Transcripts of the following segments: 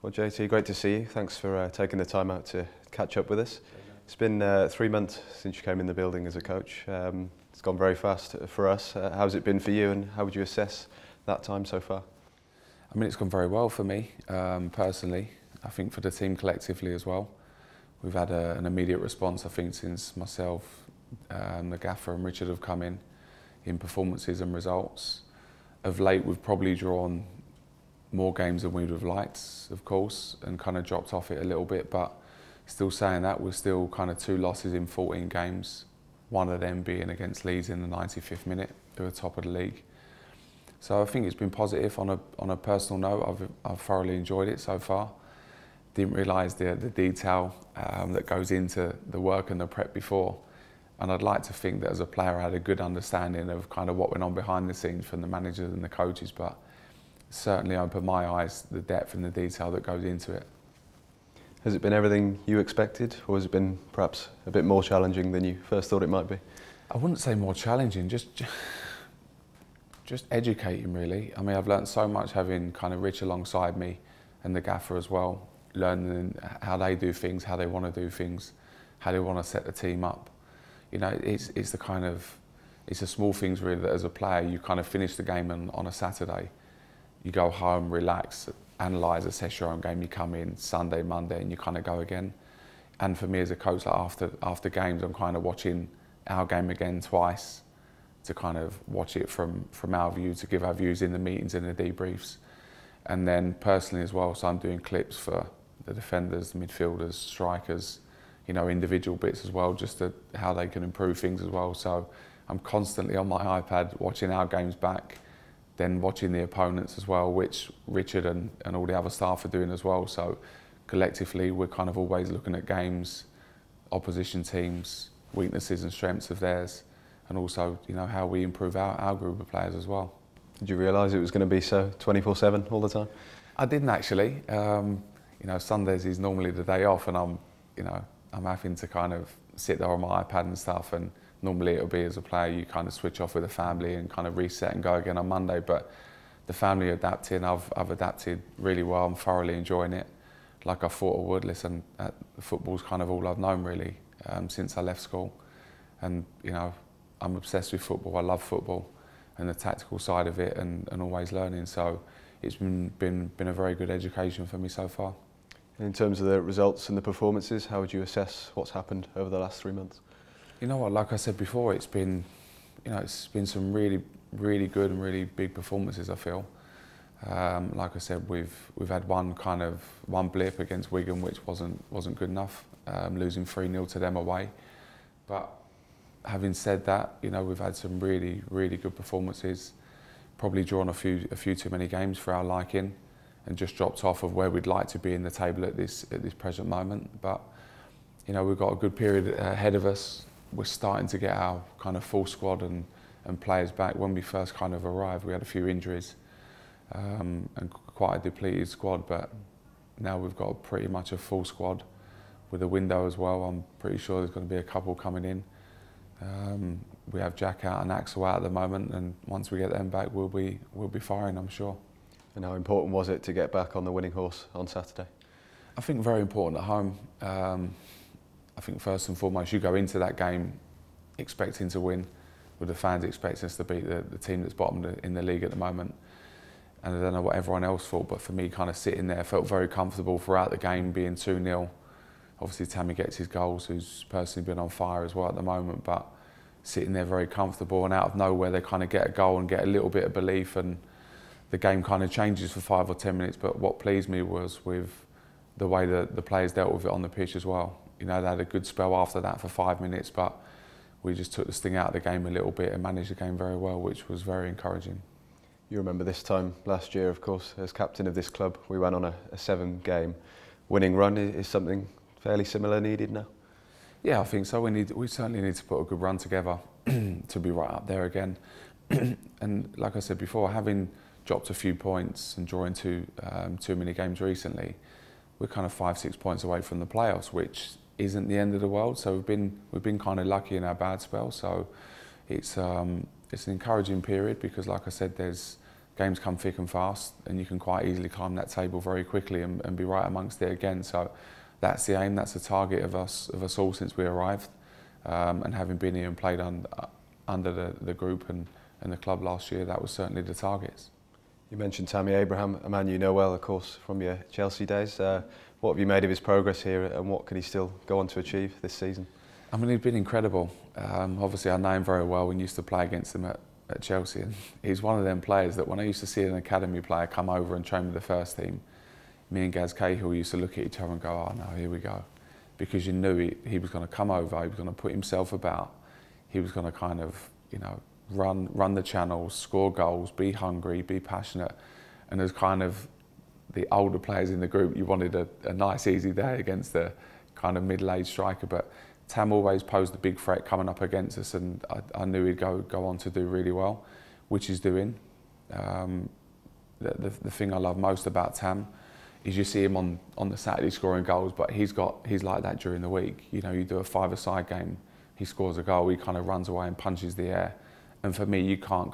Well, JT, great to see you. Thanks for taking the time out to catch up with us. It's been 3 months since you came in the building as a coach. It's gone very fast for us. How's it been for you, and how would you assess that time so far? I mean, it's gone very well for me, personally. I think for the team collectively as well. We've had an immediate response, I think, since myself, the gaffer and Richard have come in performances and results. Of late, we've probably drawn more games than we would have liked, of course, and kind of dropped off it a little bit, but still saying that, we're still kind of 2 losses in 14 games, one of them being against Leeds in the 95th minute, who are top of the league. So I think it's been positive on a personal note. I've thoroughly enjoyed it so far. Didn't realise the detail that goes into the work and the prep before. And I'd like to think that as a player I had a good understanding of kind of what went on behind the scenes from the managers and the coaches, but certainly opened my eyes to the depth and the detail that goes into it. Has it been everything you expected, or has it been perhaps a bit more challenging than you first thought it might be? I wouldn't say more challenging, just educating really. I mean, I've learned so much having kind of Rich alongside me and the gaffer as well, learning how they do things, how they want to do things, how they want to set the team up. You know, it's the small things really that as a player you kind of finish the game on a Saturday. You go home, relax, analyse, assess your own game. You come in Sunday, Monday, and you kind of go again. And for me as a coach, like after games, I'm kind of watching our game again twice to kind of watch it from our view, to give our views in the meetings and the debriefs. And then personally as well, so I'm doing clips for the defenders, the midfielders, strikers, you know, individual bits as well, just to how they can improve things as well. So I'm constantly on my iPad watching our games back, then watching the opponents as well, which Richard and all the other staff are doing as well. So collectively, we're kind of always looking at games, opposition teams, weaknesses and strengths of theirs, and also, you know, how we improve our group of players as well. Did you realise it was going to be so 24/7 all the time? I didn't actually. You know, Sundays is normally the day off, and I'm having to kind of sit there on my iPad and stuff, and normally it'll be as a player you kind of switch off with the family and kind of reset and go again on Monday, but the family adapting, I've adapted really well. I'm thoroughly enjoying it, like I thought I would. Listen, football's kind of all I've known really since I left school, and you know, I'm obsessed with football. I love football and the tactical side of it, and always learning. So it's been a very good education for me so far. In terms of the results and the performances, how would you assess what's happened over the last 3 months? You know what, like I said before, it's been some really, really good and really big performances, I feel. Like I said, we've had one blip against Wigan, which wasn't good enough, losing 3-0 to them away. But having said that, you know, we've had some really, really good performances. Probably drawn a few too many games for our liking, and just dropped off of where we'd like to be in the table at this present moment. But you know, we've got a good period ahead of us. We're starting to get our kind of full squad and players back. When we first kind of arrived, we had a few injuries and quite a depleted squad, but now we've got pretty much a full squad with a window as well. I'm pretty sure there's going to be a couple coming in. We have Jack out and Axel out at the moment, and once we get them back, we'll be firing, I'm sure. And how important was it to get back on the winning horse on Saturday? I think very important at home. I think first and foremost, you go into that game expecting to win, with the fans expecting us to beat the team that's bottom in the league at the moment. And I don't know what everyone else thought, but for me, kind of sitting there, felt very comfortable throughout the game, being 2-0. Obviously, Tammy gets his goals, who's personally been on fire as well at the moment, but sitting there very comfortable, and out of nowhere, they kind of get a goal and get a little bit of belief, and the game kind of changes for 5 or 10 minutes. But what pleased me was with the way that the players dealt with it on the pitch as well. You know, they had a good spell after that for 5 minutes, but we just took the sting out of the game a little bit and managed the game very well, which was very encouraging. You remember this time last year, of course, as captain of this club, we went on a 7-game winning run. Is something fairly similar needed now? Yeah, I think so. We certainly need to put a good run together to be right up there again. And like I said before, having dropped a few points and drawing too many games recently, we're kind of 5-6 points away from the playoffs, which isn't the end of the world. So we've been kind of lucky in our bad spell. So it's an encouraging period, because like I said, there's games come thick and fast, and you can quite easily climb that table very quickly and be right amongst it again. So that's the aim, that's the target of us all since we arrived. And having been here and played under the group and the club last year, that was certainly the targets. You mentioned Tammy Abraham, a man you know well, of course, from your Chelsea days. What have you made of his progress here, and what can he still go on to achieve this season? I mean, he's been incredible. Obviously, I know him very well. We used to play against him at Chelsea, and he's one of them players that when I used to see an academy player come over and train with the first team, me and Gaz Cahill used to look at each other and go, oh no, here we go. Because you knew he was going to come over, he was going to put himself about, he was going to kind of, you know, run the channels, score goals, be hungry, be passionate. And as kind of the older players in the group, you wanted a nice easy day against the kind of middle-aged striker. But Tam always posed a big threat coming up against us, and I knew he'd go on to do really well, which he's doing. The thing I love most about Tam is you see him on the Saturday scoring goals, but he's like that during the week. You know, you do a five-a-side game, he scores a goal, he kind of runs away and punches the air. And for me, you can't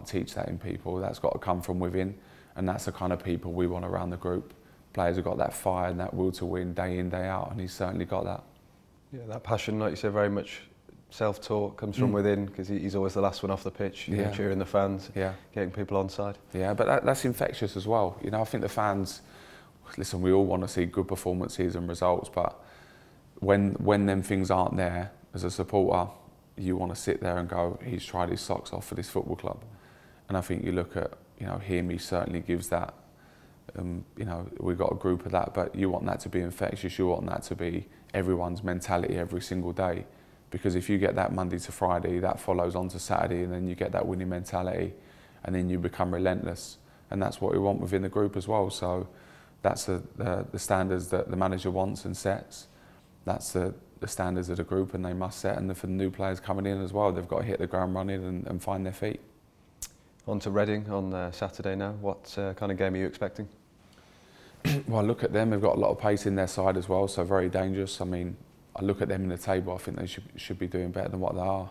teach that in people. That's got to come from within, and that's the kind of people we want around the group. Players have got that fire and that will to win day in, day out, and he's certainly got that. Yeah, that passion, like you said, very much self-taught, comes from within, because he's always the last one off the pitch, you know, cheering the fans, getting people on side. Yeah, but that's infectious as well. You know, I think the fans, listen, we all want to see good performances and results, but when them things aren't there, as a supporter, you want to sit there and go, he's tried his socks off for this football club. And I think you look at, you know, him, he certainly gives that. You know, we've got a group of that, but you want that to be infectious, you want that to be everyone's mentality every single day. Because if you get that Monday to Friday, that follows on to Saturday, and then you get that winning mentality, and then you become relentless. And that's what we want within the group as well. So that's the standards that the manager wants and sets. That's the standards of the group, and they must set. And for the new players coming in as well, they've got to hit the ground running and find their feet. On to Reading on Saturday now. What kind of game are you expecting? Well, I look at them, they've got a lot of pace in their side as well, so very dangerous. I mean, I look at them in the table, I think they should be doing better than what they are,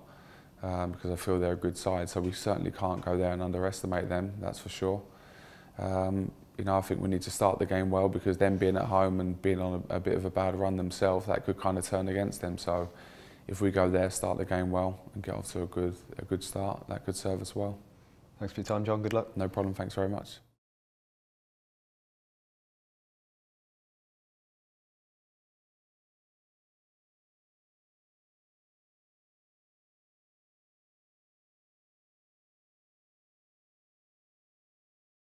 because I feel they're a good side, so we certainly can't go there and underestimate them, that's for sure. You know, I think we need to start the game well, because them being at home and being on a bit of a bad run themselves, that could kind of turn against them. So if we go there, start the game well and get off to a good start, that could serve us well. Thanks for your time, John. Good luck. No problem. Thanks very much.